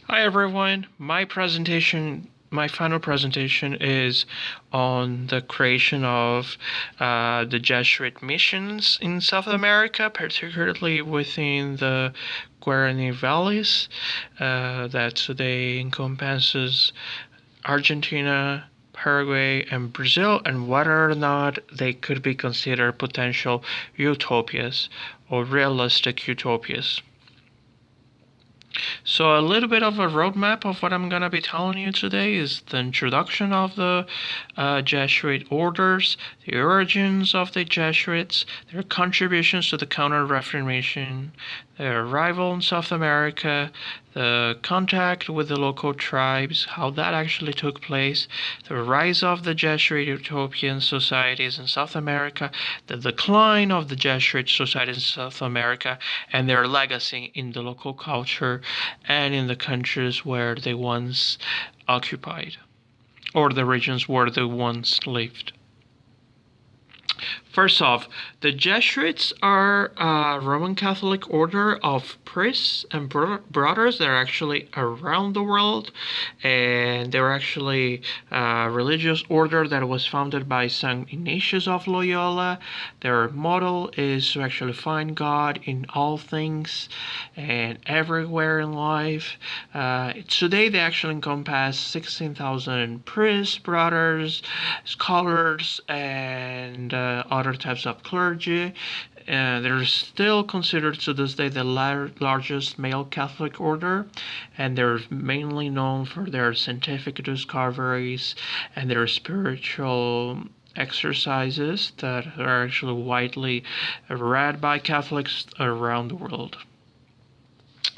Hi everyone. My final presentation is on the creation of the Jesuit missions in South America, particularly within the Guarani valleys, that today encompasses Argentina, Paraguay, and Brazil, and whether or not they could be considered potential utopias or realistic utopias. So a little bit of a roadmap of what I'm going to be telling you today is the introduction of the Jesuit orders, the origins of the Jesuits, their contributions to the Counter-Reformation, their arrival in South America, the contact with the local tribes, how that actually took place, the rise of the Jesuit utopian societies in South America, the decline of the Jesuit societies in South America, and their legacy in the local culture and in the countries where they once occupied, or the regions where they once lived. First off, the Jesuits are a Roman Catholic order of priests and brothers that are actually around the world, and they're actually a religious order that was founded by Saint Ignatius of Loyola. Their motto is to actually find God in all things and everywhere in life. Today, they actually encompass 16,000 priests, brothers, scholars, and other types of clergy. They're still considered to this day the largest male Catholic order, and they're mainly known for their scientific discoveries and their spiritual exercises that are actually widely read by Catholics around the world.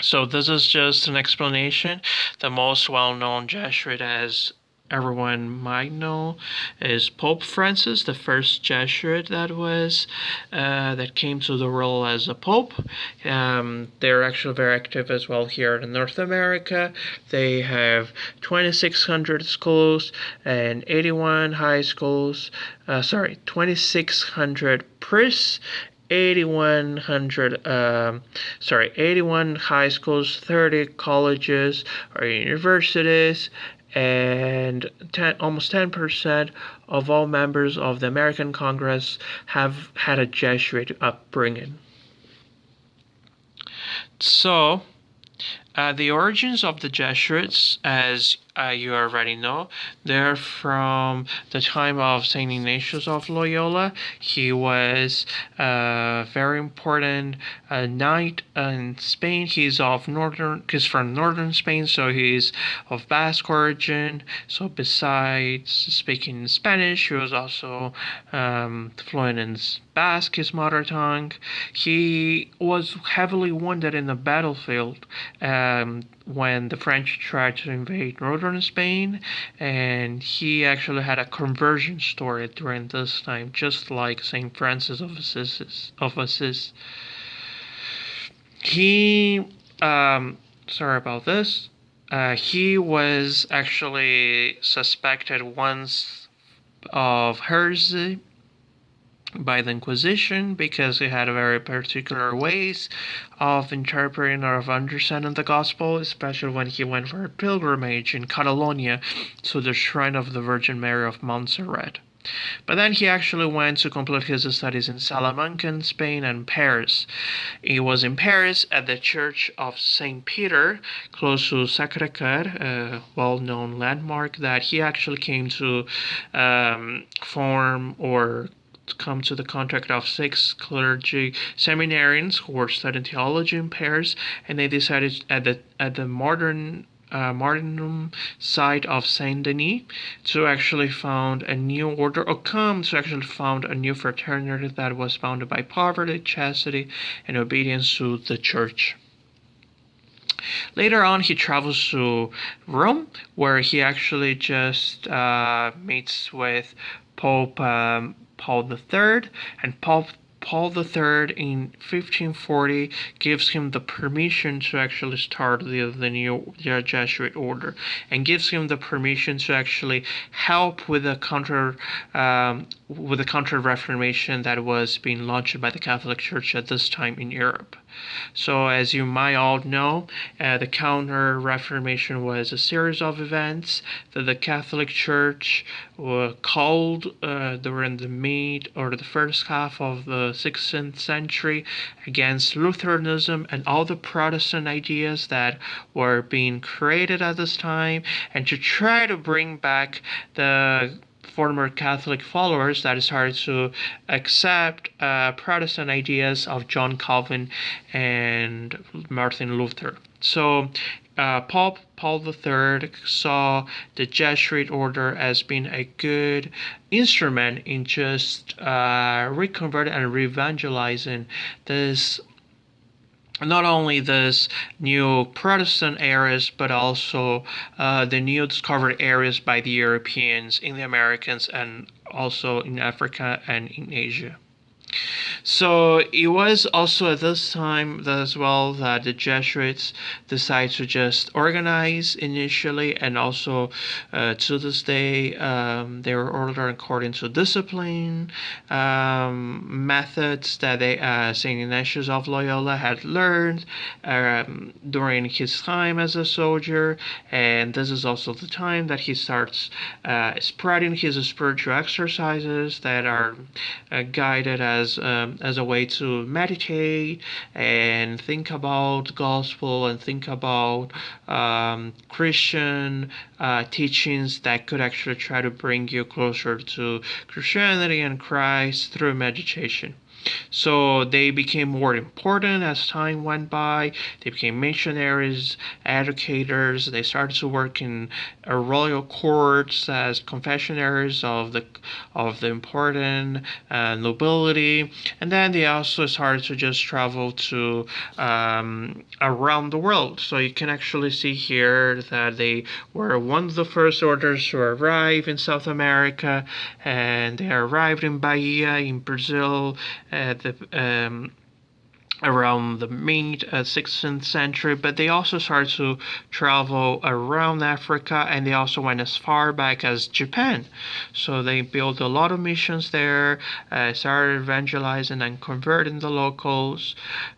So this is just an explanation. The most well-known Jesuit, as everyone might know, is Pope Francis, the first Jesuit that came to the role as a pope. They're actually very active as well here in North America. They have 2,600 schools and 81 high schools. 2,600 priests, 81 high schools, 30 colleges or universities, and almost 10% of all members of the American Congress have had a Jesuit upbringing. So, the origins of the Jesuits, as you already know, they're from the time of Saint Ignatius of Loyola. He was a very important knight in Spain. He's from northern Spain, so he's of Basque origin. So besides speaking Spanish, he was also fluent in Basque, his mother tongue. He was heavily wounded in the battlefield when the French tried to invade northern Spain, and he actually had a conversion story during this time, just like Saint Francis of Assisi. He, sorry about this. He was actually suspected once of heresy by the Inquisition because he had very particular ways of interpreting or of understanding the gospel, especially when he went for a pilgrimage in Catalonia to the shrine of the Virgin Mary of Montserrat. But then he actually went to complete his studies in Salamanca in Spain and Paris. He was in Paris at the Church of St. Peter, close to Sacré-Cœur, a well-known landmark that he actually came to form or come to the contact of 6 clergy seminarians who were studying theology in Paris, and they decided at the martyrdom site of Saint Denis to actually found a new order, or come to actually found a new fraternity that was founded by poverty, chastity, and obedience to the church. Later on, he travels to Rome, where he actually just meets with Pope Paul III, and Paul III in 1540 gives him the permission to actually start the new Jesuit order, and gives him the permission to actually help with the with the Counter-Reformation that was being launched by the Catholic Church at this time in Europe. So, as you might all know, the Counter-Reformation was a series of events that the Catholic Church called during the mid or the first half of the 16th century against Lutheranism and all the Protestant ideas that were being created at this time, and to try to bring back the former Catholic followers that started to accept Protestant ideas of John Calvin and Martin Luther. So Pope Paul III saw the Jesuit order as being a good instrument in just reconverting and re-evangelizing this, not only this new Protestant areas, but also the new discovered areas by the Europeans in the Americas and also in Africa and in Asia. So it was also at this time as well that the Jesuits decided to just organize initially, and also to this day they were ordered according to discipline methods that Saint Ignatius of Loyola had learned during his time as a soldier, and this is also the time that he starts spreading his spiritual exercises that are guided as a way to meditate and think about gospel and think about Christian teachings that could actually try to bring you closer to Christianity and Christ through meditation. So they became more important as time went by. They became missionaries, educators. They started to work in royal courts as confessionaries of the important nobility, and then they also started to just travel to around the world. So you can actually see here that they were one of the first orders to arrive in South America, and they arrived in Bahia in Brazil at the around the mid 16th century, but they also started to travel around Africa, and they also went as far back as Japan. So they built a lot of missions there, started evangelizing and converting the locals.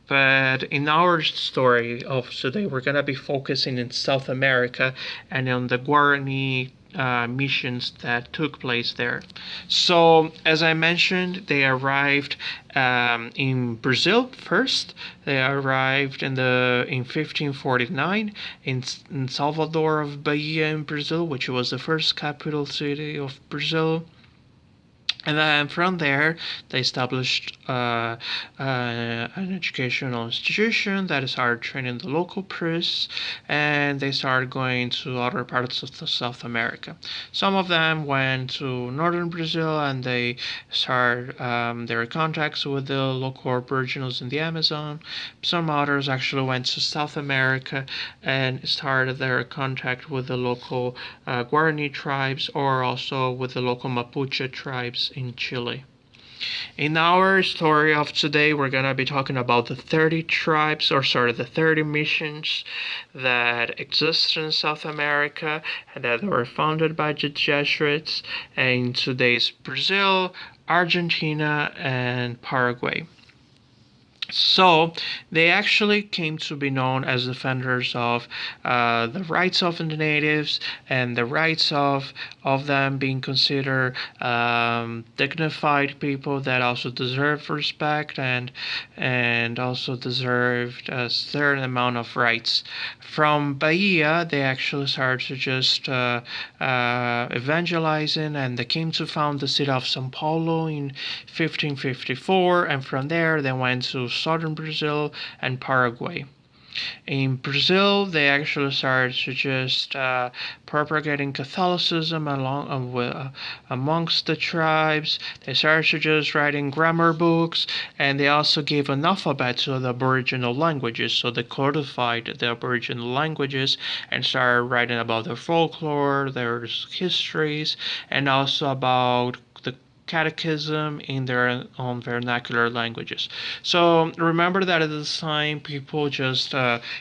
But in our story of today, we're going to be focusing in South America and on the Guarani missions that took place there. So, as I mentioned, they arrived in Brazil first. They arrived in 1549 in Salvador of Bahia in Brazil, which was the first capital city of Brazil. And then from there, they established an educational institution that started training the local priests, and they started going to other parts of South America. Some of them went to northern Brazil, and they started their contacts with the local aboriginals in the Amazon. Some others actually went to South America and started their contact with the local Guarani tribes, or also with the local Mapuche tribes in Chile. In our story of today, we're going to be talking about the 30 tribes, or the 30 missions that exist in South America and that were founded by the Jesuits in today's Brazil, Argentina, and Paraguay. So they actually came to be known as defenders of the rights of the natives and the rights of them being considered dignified people that also deserved respect and also deserved a certain amount of rights. From Bahia, they actually started to just evangelizing, and they came to found the city of São Paulo in 1554, and from there they went to southern Brazil and Paraguay. In Brazil, they actually started to just propagating Catholicism amongst the tribes. They started to just writing grammar books, and they also gave an alphabet to the Aboriginal languages. So they codified the Aboriginal languages and started writing about their folklore, their histories, and also about the catechism in their own vernacular languages. So remember that at this time, people just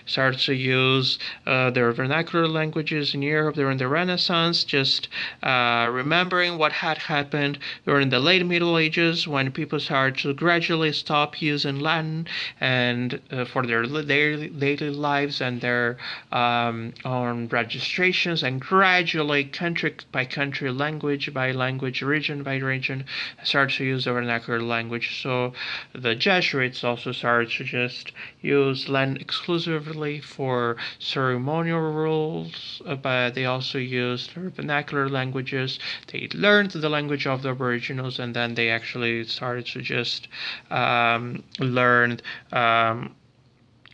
started to use their vernacular languages in Europe during the Renaissance, just remembering what had happened during the late Middle Ages when people started to gradually stop using Latin and for their daily lives and their own registrations, and gradually country by country, language by language, region by region, started to use the vernacular language. So the Jesuits also started to just use Latin exclusively for ceremonial rules, but they also used vernacular languages. They learned the language of the Aboriginals, and then they actually started to just learn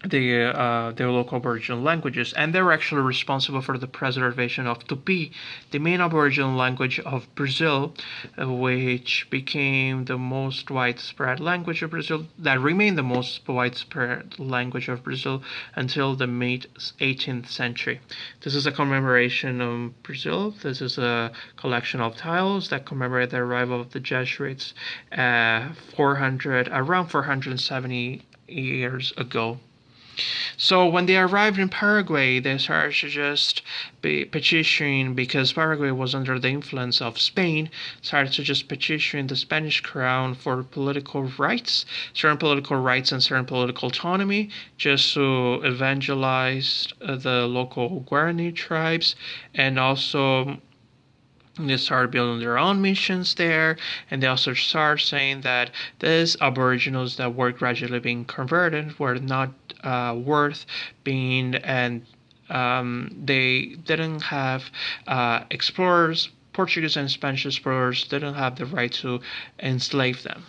their local Aboriginal languages, and they were actually responsible for the preservation of Tupi, the main Aboriginal language of Brazil, which became the most widespread language of Brazil, that remained the most widespread language of Brazil until the mid 18th century. This is a commemoration of Brazil. This is a collection of tiles that commemorate the arrival of the Jesuits around 470 years ago. So when they arrived in Paraguay, they started to just be petitioning, because Paraguay was under the influence of Spain, started to just petition the Spanish crown for political rights, certain political rights and certain political autonomy, just to evangelize the local Guarani tribes, and also they started building their own missions there, and they also started saying that these aboriginals that were gradually being converted were not worth being, and they didn't have explorers, Portuguese and Spanish explorers didn't have the right to enslave them.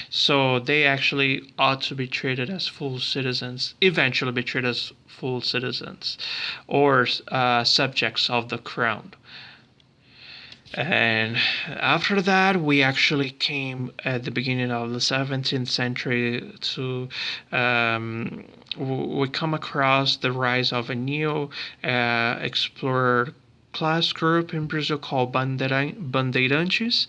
So they actually ought to be treated as full citizens, eventually be treated as full citizens or subjects of the crown. And after that, we actually came at the beginning of the 17th century to we come across the rise of a new explorer class group in Brazil called Bandeirantes.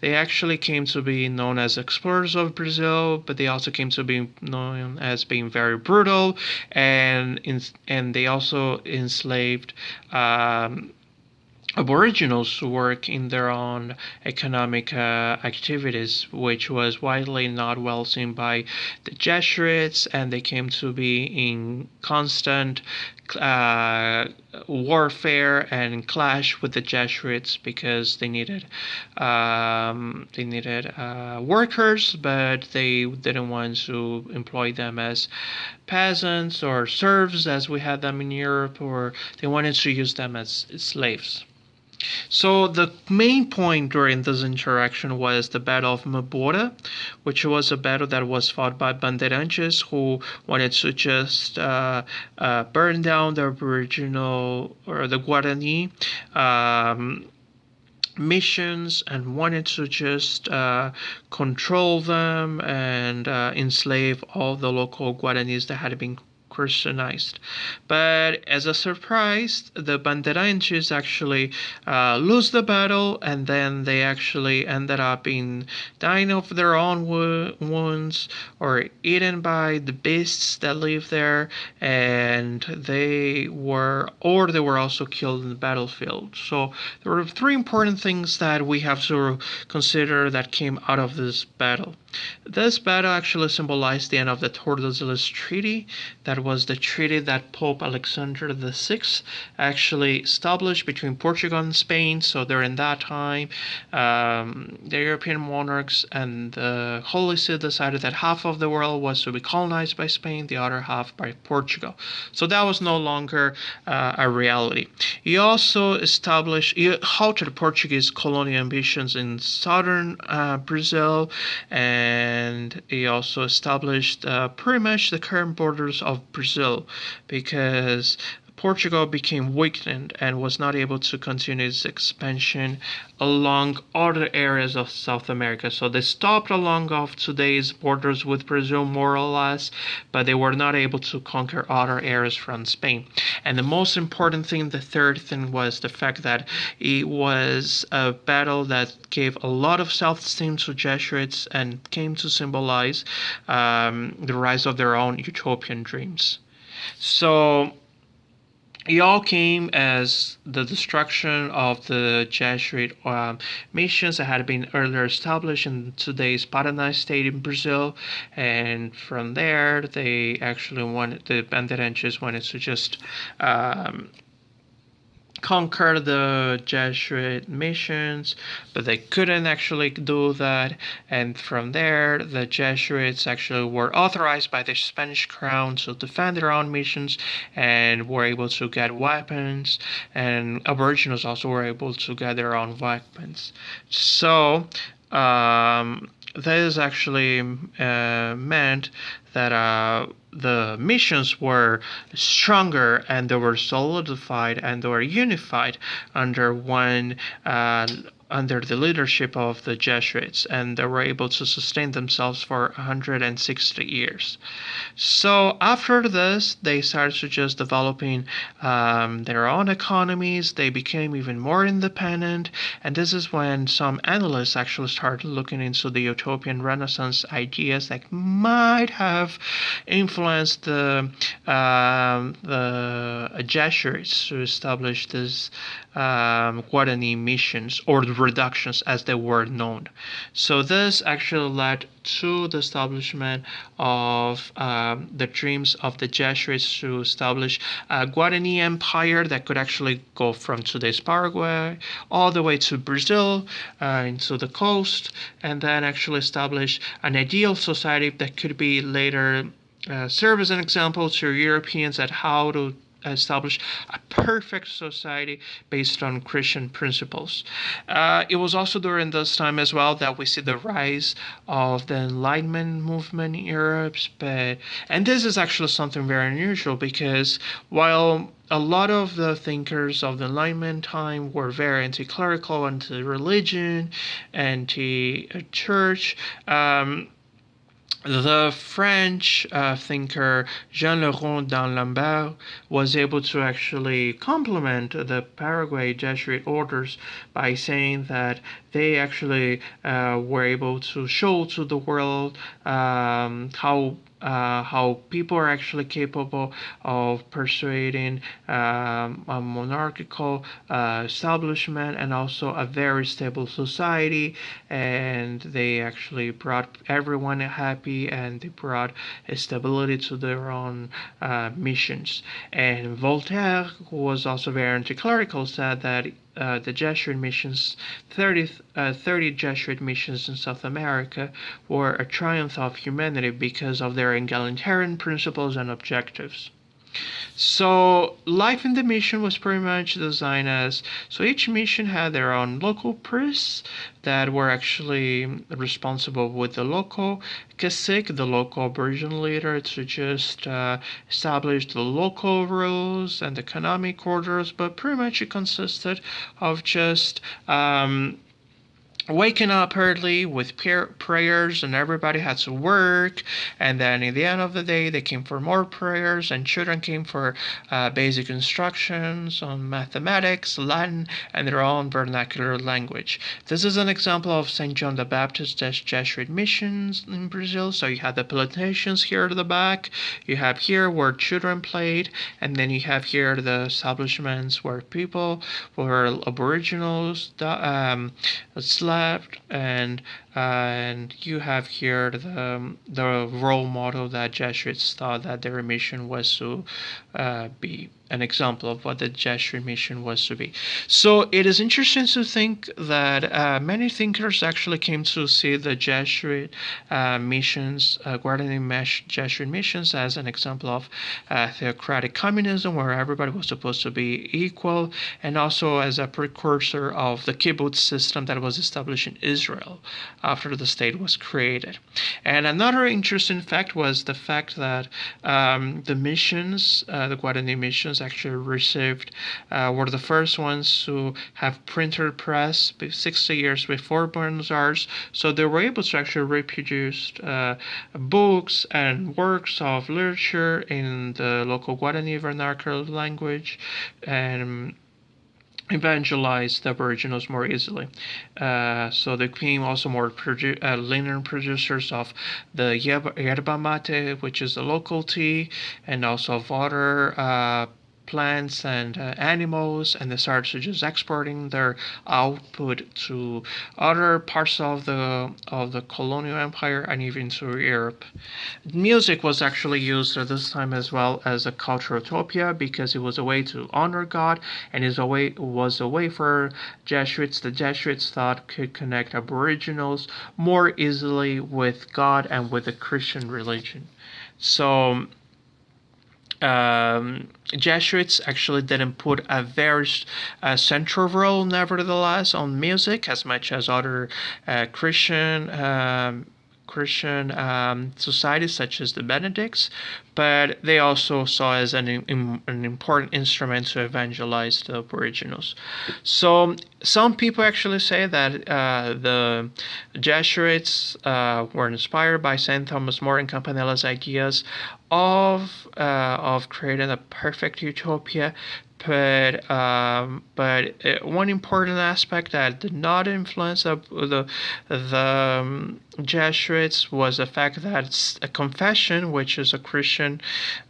They actually came to be known as explorers of Brazil, but they also came to be known as being very brutal, and they also enslaved Aboriginals work in their own economic activities, which was widely not well seen by the Jesuits, and they came to be in constant warfare and clash with the Jesuits, because they needed workers, but they didn't want to employ them as peasants or serfs as we had them in Europe, or they wanted to use them as slaves. So the main point during this interaction was the Battle of Mabora, which was a battle that was fought by Bandeirantes, who wanted to just burn down the Aboriginal or the Guarani missions, and wanted to just control them and enslave all the local Guaranis that had been Christianized. But as a surprise, the Bandeirantes actually lose the battle, and then they actually ended up dying of their own wounds or eaten by the beasts that live there, and they were also killed in the battlefield. So there were three important things that we have to consider that came out of this battle. This battle actually symbolized the end of the Tordesillas Treaty. That was the treaty that Pope Alexander VI actually established between Portugal and Spain. So during that time, the European monarchs and the Holy See decided that half of the world was to be colonized by Spain, the other half by Portugal. So that was no longer a reality. He also halted Portuguese colonial ambitions in southern Brazil, and he also established pretty much the current borders of Brazil, because Portugal became weakened and was not able to continue its expansion along other areas of South America. So they stopped along of today's borders with Brazil, more or less, but they were not able to conquer other areas from Spain. And the most important thing, the third thing, was the fact that it was a battle that gave a lot of self-esteem to Jesuits and came to symbolize the rise of their own utopian dreams. So it all came as the destruction of the Jesuit missions that had been earlier established in today's Paraná state in Brazil, and from there they actually wanted, the Bandeirantes wanted to just conquer the Jesuit missions, but they couldn't actually do that. And from there, the Jesuits actually were authorized by the Spanish crown to defend their own missions and were able to get weapons. And Aboriginals also were able to get their own weapons. So, this actually meant that the missions were stronger and they were solidified and they were unified under one under the leadership of the Jesuits, and they were able to sustain themselves for 160 years. So after this, they started to just developing their own economies. They became even more independent, and this is when some analysts actually started looking into the utopian Renaissance ideas that might have influenced the Jesuits to establish this Guarani missions, or the reductions as they were known. So this actually led to the establishment of the dreams of the Jesuits to establish a Guarani empire that could actually go from today's Paraguay all the way to Brazil, into the coast, and then actually establish an ideal society that could be later serve as an example to Europeans at how to establish a perfect society based on Christian principles. It was also during this time as well that we see the rise of the Enlightenment movement in Europe. And this is actually something very unusual, because while a lot of the thinkers of the Enlightenment time were very anti-clerical, anti-religion, anti-church, the French thinker Jean-Laurent d'Alembert was able to actually complement the Paraguay Jesuit orders by saying that they actually were able to show to the world how people are actually capable of persuading a monarchical establishment and also a very stable society, and they actually brought everyone happy and they brought stability to their own missions. And Voltaire, who was also very anti-clerical, said that the Jesuit missions, 30 Jesuit missions in South America, were a triumph of humanity because of their egalitarian principles and objectives. So life in the mission was pretty much designed as, so each mission had their own local priests that were actually responsible with the local cacique, the local Aboriginal leader, to just establish the local rules and economic orders, but pretty much it consisted of just waking up early with prayers, and everybody had to work, and then in the end of the day they came for more prayers, and children came for basic instructions on mathematics, Latin, and their own vernacular language. This is an example of St. John the Baptist's Jesuit missions in Brazil. So you have the plantations here at the back, you have here where children played, and then you have here the establishments where people were Aboriginals slept, and you have here the role model that Jesuits thought that their mission was to be an example of what the Jesuit mission was to be. So it is interesting to think that many thinkers actually came to see the Jesuit missions, Guarani Jesuit missions, as an example of theocratic communism, where everybody was supposed to be equal, and also as a precursor of the kibbutz system that was established in Israel after the state was created. And another interesting fact was the fact that the missions, the Guarani missions, actually received were the first ones to have printer press 60 years before Buenos Aires, so they were able to actually reproduce books and works of literature in the local Guarani vernacular language and evangelize the Aboriginals more easily. So they became also more linear producers of the yerba mate, which is the local tea, and also of other plants and animals, and they started to just exporting their output to other parts of the colonial empire and even to Europe. Music was actually used at this time as well as a cultural utopia because it was a way to honor God, and was a way for Jesuits. The Jesuits thought could connect Aboriginals more easily with God and with the Christian religion. So Jesuits actually didn't put a very central role, nevertheless, on music as much as other Christian societies such as the Benedicts, but they also saw as an important instrument to evangelize the Aboriginals. So some people actually say that the Jesuits were inspired by Saint Thomas More and Campanella's ideas of creating a perfect utopia. But one important aspect that did not influence the Jesuits was the fact that a confession, which is a Christian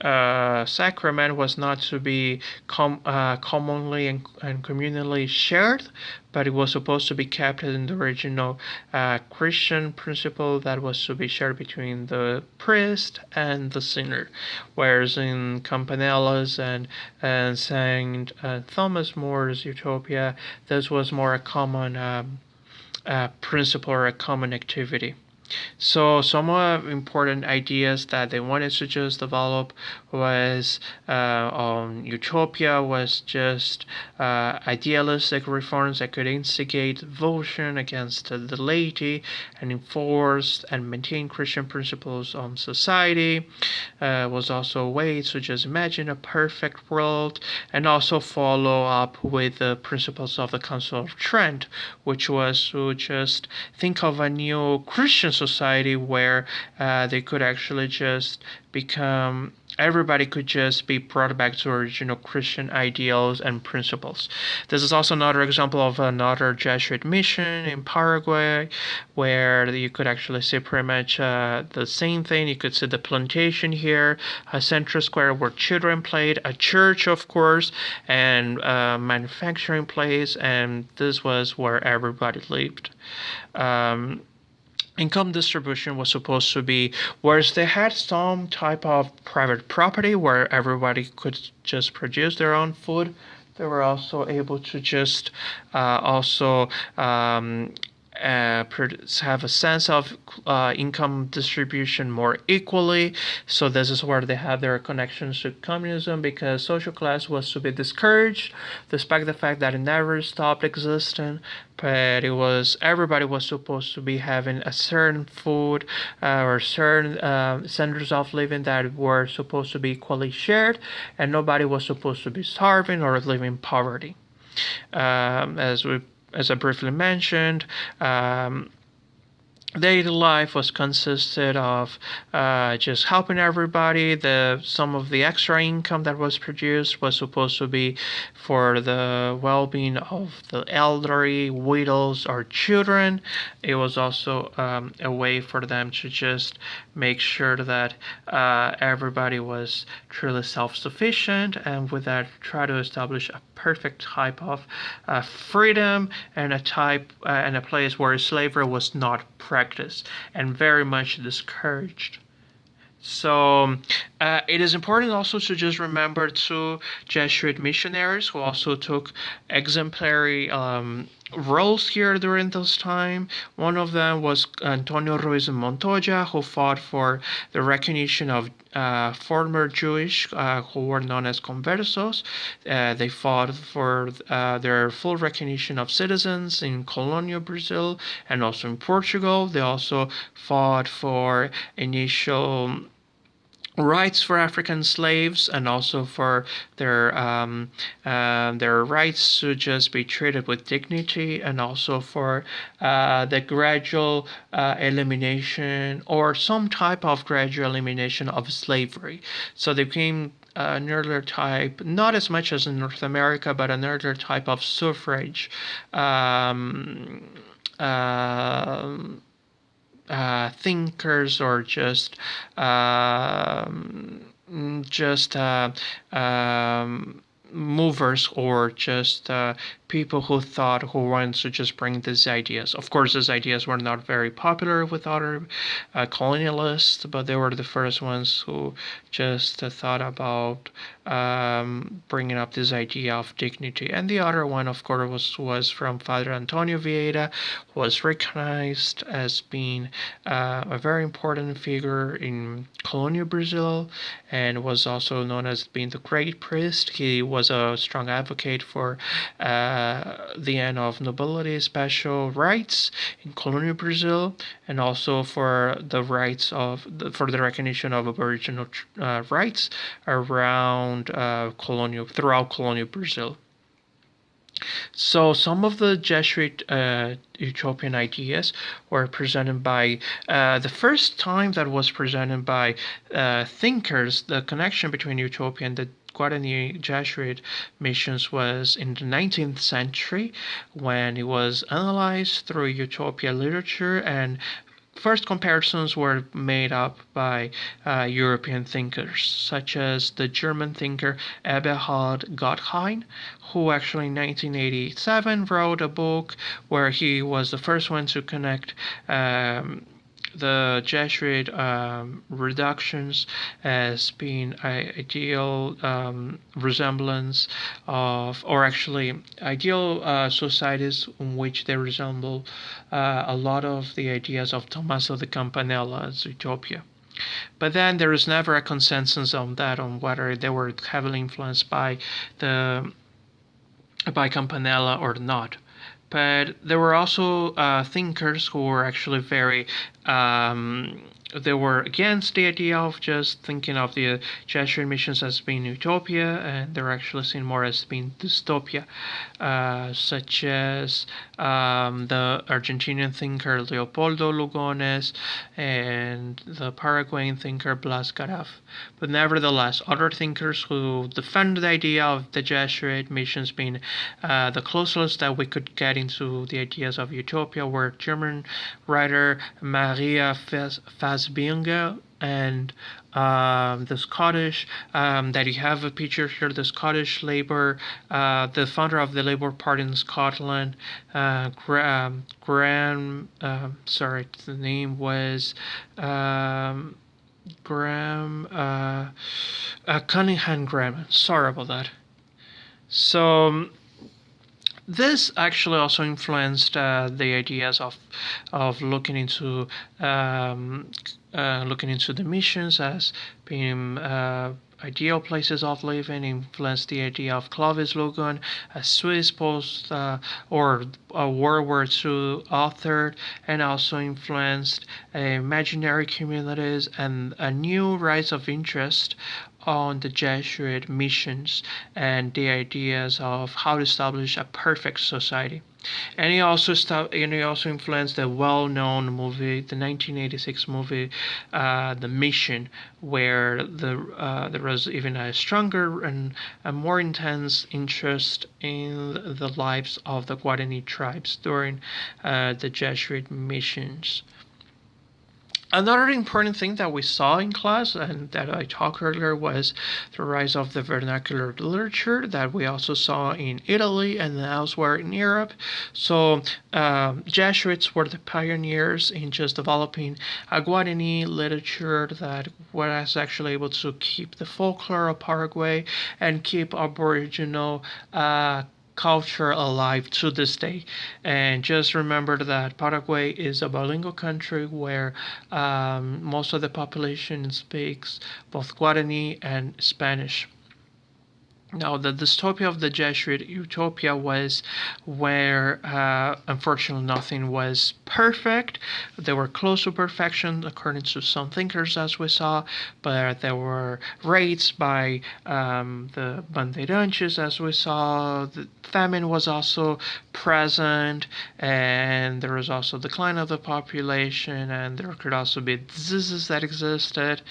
sacrament, was not to be commonly and communally shared, but it was supposed to be kept in the original Christian principle that was to be shared between the priest and the sinner. Whereas in Campanella's and Saint Thomas More's Utopia, this was more a common principle or a common activity. So some important ideas that they wanted to just develop was on utopia was just idealistic reforms that could instigate devotion against the laity and enforce and maintain Christian principles on society. Was also a way to just imagine a perfect world and also follow up with the principles of the Council of Trent, which was to just think of a new Christian society where they could actually just become everybody could just be brought back to original Christian ideals and principles. This is also another example of another Jesuit mission in Paraguay where you could actually see pretty much the same thing. You could see the plantation here, a central square where children played, a church of course, and manufacturing place, and this was where everybody lived. Income distribution was supposed to be, whereas they had some type of private property where everybody could just produce their own food, they were also able to just also have a sense of income distribution more equally. So this is where they have their connections to communism, because social class was to be discouraged, despite the fact that it never stopped existing. But it was everybody was supposed to be having a certain food or certain standards of living that were supposed to be equally shared, and nobody was supposed to be starving or living in poverty. As I briefly mentioned, daily life was consisted of just helping everybody. Some of the extra income that was produced was supposed to be for the well-being of the elderly, widows, or children. It was also a way for them to just make sure that everybody was truly self-sufficient, and with that try to establish a perfect type of freedom and a place where slavery was not practiced and very much discouraged. So it is important also to just remember two Jesuit missionaries who also took exemplary roles here during this time. One of them was Antonio Ruiz Montoya, who fought for the recognition of former Jewish who were known as conversos. They fought for their full recognition of citizens in colonial Brazil and also in Portugal. They also fought for initial rights for African slaves and also for their rights to just be treated with dignity and also for the gradual elimination or some type of gradual elimination of slavery. So they became an earlier type, not as much as in North America, but an earlier type of suffrage um, thinkers or just movers or just people who wanted to just bring these ideas. Of course, these ideas were not very popular with other colonialists, but they were the first ones who just thought about bringing up this idea of dignity. And the other one, of course, was from Father Antonio Vieira, who was recognized as being a very important figure in colonial Brazil and was also known as being the great priest. He was a strong advocate for the end of nobility special rights in colonial Brazil and also for the rights for the recognition of Aboriginal rights around throughout colonial Brazil. So some of the Jesuit utopian ideas were presented by the first time that was presented by thinkers. The connection between utopia and the Guarani Jesuit missions was in the 19th century when it was analyzed through utopia literature, and first comparisons were made up by European thinkers, such as the German thinker Eberhard Gotthein, who actually in 1987 wrote a book where he was the first one to connect the Jesuit reductions as being ideal resemblance of, or actually ideal societies in which they resemble a lot of the ideas of Tommaso de Campanella's Utopia. But then there is never a consensus on that, on whether they were heavily influenced the by Campanella or not. But there were also thinkers who were actually very they were against the idea of just thinking of the Jesuit missions as being utopia, and they were actually seen more as being dystopia, such as the Argentinian thinker Leopoldo Lugones and the Paraguayan thinker Blas Garaf. But nevertheless, other thinkers who defend the idea of the Jesuit missions being the closest that we could get into the ideas of utopia were German writer Maria Fassbinder and the Scottish, that you have a picture here, the Scottish Labour, the founder of the Labour Party in Scotland, sorry, the name was Cunningham Graham. Sorry about that. So this actually also influenced the ideas of looking into the missions as being ideal places of living, influenced the idea of Clovis Logan, a Swiss post or a World War II author, and also influenced imaginary communities and a new rise of interest on the Jesuit missions and the ideas of how to establish a perfect society. And he also influenced the well-known movie, the 1986 movie, The Mission, where there was even a stronger and a more intense interest in the lives of the Guarani tribes during the Jesuit missions. Another important thing that we saw in class and that I talked earlier was the rise of the vernacular literature that we also saw in Italy and elsewhere in Europe. So, Jesuits were the pioneers in just developing a Guarani literature that was actually able to keep the folklore of Paraguay and keep Aboriginal culture alive to this day. And just remember that Paraguay is a bilingual country where most of the population speaks both Guarani and Spanish. Now, the dystopia of the Jesuit utopia was where, unfortunately, nothing was perfect. They were close to perfection, according to some thinkers, as we saw, but there were raids by the bandeirantes, as we saw. The famine was also present, and there was also decline of the population, and there could also be diseases that existed,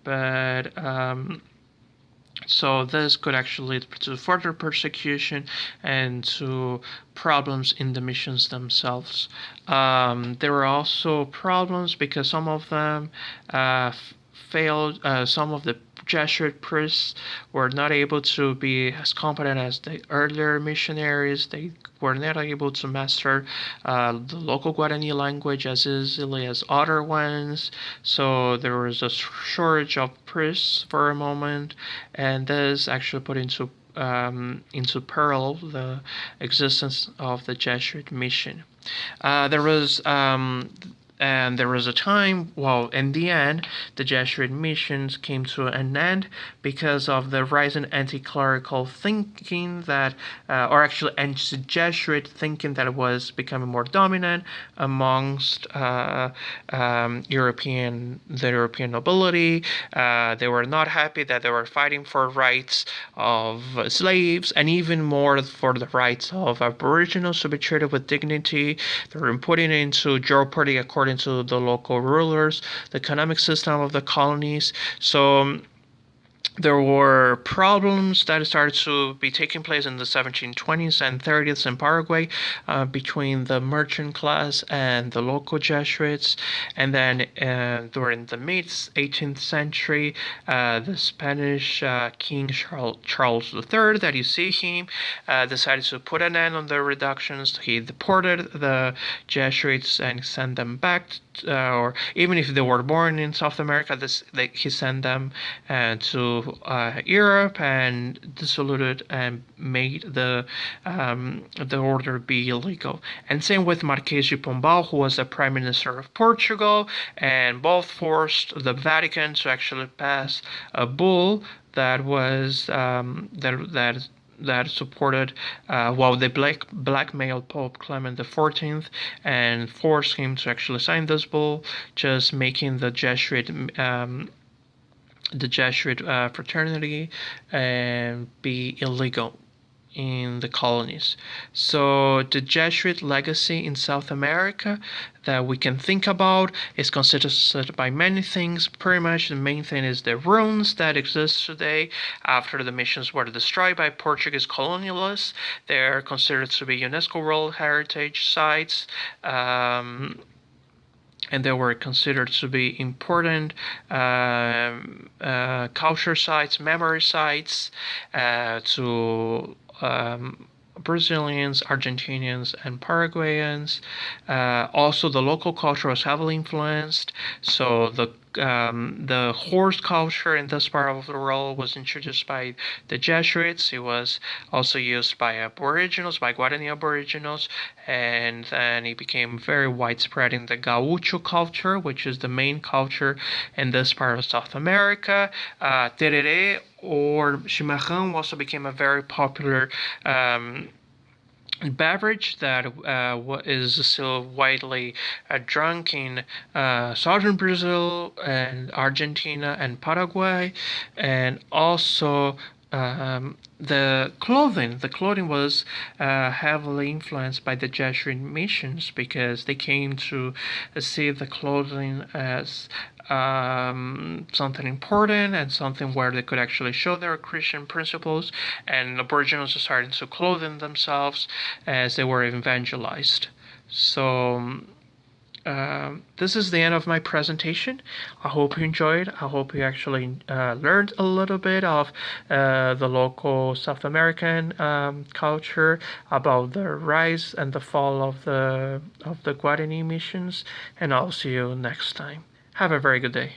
but so this could actually lead to further persecution and to problems in the missions themselves. There were also problems because some of them failed. Some of the Jesuit priests were not able to be as competent as the earlier missionaries. They were not able to master the local Guarani language as easily as other ones. So there was a shortage of priests for a moment, and this actually put into peril the existence of the Jesuit mission. There was and there was a time, well, in the end, the Jesuit missions came to an end because of the rise in anti-clerical thinking that, or actually anti-Jesuit thinking that was becoming more dominant amongst the European nobility. They were not happy that they were fighting for rights of slaves and even more for the rights of Aboriginals to be treated with dignity. They were putting into jeopardy, according to the local rulers, the economic system of the colonies. So there were problems that started to be taking place in the 1720s and 30s in Paraguay between the merchant class and the local Jesuits. And then during the mid 18th century, the Spanish King Charles III, that you see him, decided to put an end on the reductions. He deported the Jesuits and sent them back, or even if they were born in South America, he sent them to Europe and dissolved and made the order be illegal. And same with Marquês de Pombal, who was the Prime Minister of Portugal, and both forced the Vatican to actually pass a bull that was that supported they blackmailed Pope Clement XIV and forced him to actually sign this bull, just making the Jesuit fraternity be illegal in the colonies. So the Jesuit legacy in South America that we can think about is considered by many things. Pretty much the main thing is the ruins that exist today after the missions were destroyed by Portuguese colonialists. They're considered to be UNESCO World Heritage Sites. And they were considered to be important culture sites, memory sites to Brazilians, Argentinians, and Paraguayans. Also, the local culture was heavily influenced. So the horse culture in this part of the world was introduced by the Jesuits. It was also used by Aboriginals, by Guarani Aboriginals, and then it became very widespread in the Gaucho culture, which is the main culture in this part of South America. Tereré or chimarrão also became a very popular beverage that is still widely drunk in southern Brazil and Argentina and Paraguay, and also the clothing was heavily influenced by the Jesuit missions because they came to see the clothing as something important and something where they could actually show their Christian principles, and Aboriginals started to clothe themselves as they were evangelized. So this is the end of my presentation. I hope you enjoyed. I hope you actually learned a little bit of the local South American culture, about the rise and the fall of the Guarani missions, and I'll see you next time. Have a very good day.